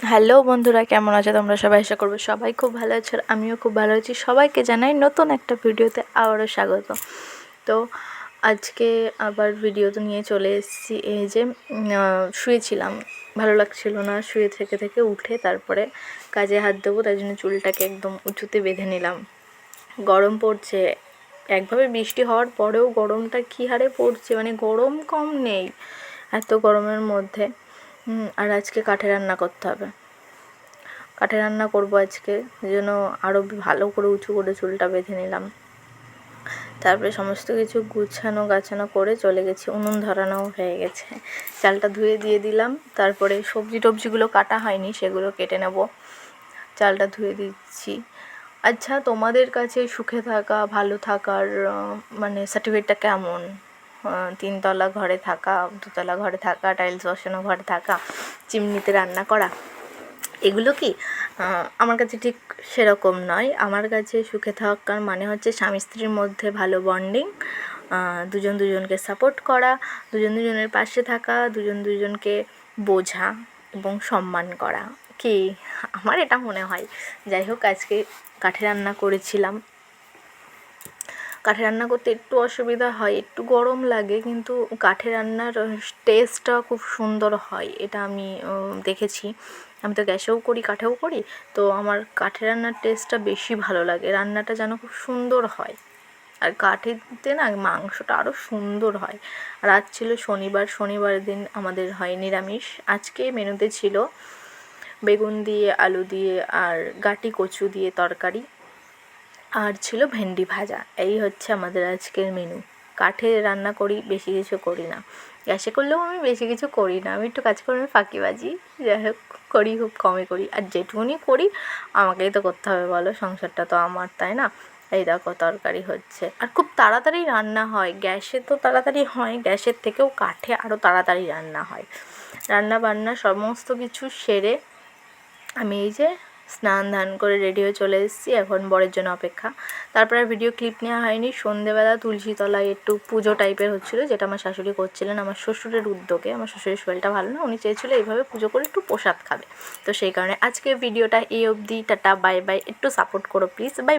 Hello বন্ধুরা, কেমন আছো তোমরা সবাই? আশা করবো সবাই খুব ভালো আছো, আর আমিও খুব ভালো আছি। সবাইকে জানাই নতুন একটা ভিডিওতে আবারও স্বাগত। তো আজকে আবার ভিডিও তো নিয়ে চলে এসেছি। এই যে শুয়েছিলাম, ভালো লাগছিল না, শুয়ে থেকে থেকে উঠে তারপরে কাজে হাত দেবো, তাই জন্য চুলটাকে একদম উঁচুতে বেঁধে নিলাম। গরম পড়ছে, একভাবে বৃষ্টি হওয়ার পরেও গরমটা কী হারে পড়ছে, মানে গরম কম নেই এত গরমের মধ্যে। আর আজকে কাঠে রান্না করতে হবে, কাঠে রান্না করবো আজকে, ওই জন্য আরও ভালো করে উঁচু করে চুলটা বেঁধে নিলাম। তারপরে সমস্ত কিছু গুছানো গাছানো করে চলে গেছি, উনুন ধরানোও হয়ে গেছে, চালটা ধুয়ে দিয়ে দিলাম। তারপরে সবজি টবজিগুলো কাটা হয়নি, সেগুলো কেটে নেব। চালটা ধুয়ে দিচ্ছি। আচ্ছা, তোমাদের কাছে সুখে থাকা, ভালো থাকার মানে সার্টিফিকেটটা কেমন? 3তলা ঘরে থাকা, 2তলা ঘরে থাকা, টাইলস বসানো ঘরে থাকা, চিমনিতে রান্না করা, এগুলো কি? আমার কাছে ঠিক সেরকম নয়। আমার কাছে সুখে থাকার মানে হচ্ছে স্বামী স্ত্রীর মধ্যে ভালো বন্ডিং, দুজন দুজনকে সাপোর্ট করা, দুজন দুজনের পাশে থাকা, দুজন দুজনকে বোঝা এবং সম্মান করা। কি আমার এটা মনে হয়। যাই হোক, আজকে কাঠে রান্না করেছিলাম। কাঠে রান্না করতে একটু অসুবিধা হয়, একটু গরম লাগে, কিন্তু কাঠে রান্নার টেস্টটা খুব সুন্দর হয়, এটা আমি দেখেছি। আমি তো গ্যাসেও করি, কাঠেও করি, তো আমার কাঠে রান্নার টেস্টটা বেশি ভালো লাগে, রান্নাটা যেন খুব সুন্দর হয়। আর কাঠেতে না মাংসটা আরও সুন্দর হয়। আর আজ ছিল শনিবার, শনিবারের দিন আমাদের হয় নিরামিষ। আজকে মেনুতে ছিল বেগুন দিয়ে, আলু দিয়ে আর গাটি কচু দিয়ে তরকারি, আর ছিল ভেন্ডি ভাজা। এই হচ্ছে আমাদের আজকের মেনু। কাঠে রান্না করি, বেশি কিছু করি না। গ্যাসে করলেও আমি বেশি কিছু করি না, আমি একটু কাজকর্মে ফাঁকিবাজি, যাই হোক করি, খুব কমই করি। আর যেটুকুনি করি আমাকেই তো করতে হবে, বলো, সংসারটা তো আমার, তাই না? এই দেখো তরকারি হচ্ছে, আর খুব তাড়াতাড়ি রান্না হয়। গ্যাসে তো তাড়াতাড়ি হয়, গ্যাসের থেকেও কাঠে আরও তাড়াতাড়ি রান্না হয়। রান্না বান্না সমস্ত কিছু সেরে আমি এই যে স্নান ধান করে রেডি হয়ে চলে এসেছি, এখন বরের জন্য অপেক্ষা। তারপরে আর ভিডিও ক্লিপ নেওয়া হয়নি। সন্ধেবেলা তুলসী তলায় একটু পুজো টাইপের হচ্ছিলো, যেটা আমার শাশুড়ি করছিলেন আমার শ্বশুরের উদ্যোগে। আমার শ্বশুরের শরীরটা ভালো না, উনি চেয়েছিলো এইভাবে পুজো করে একটু প্রসাদ খাবে, তো সেই কারণে আজকে ভিডিওটা এই অবধি। টাটা, বাই বাই, একটু সাপোর্ট করো প্লিজ, বাই।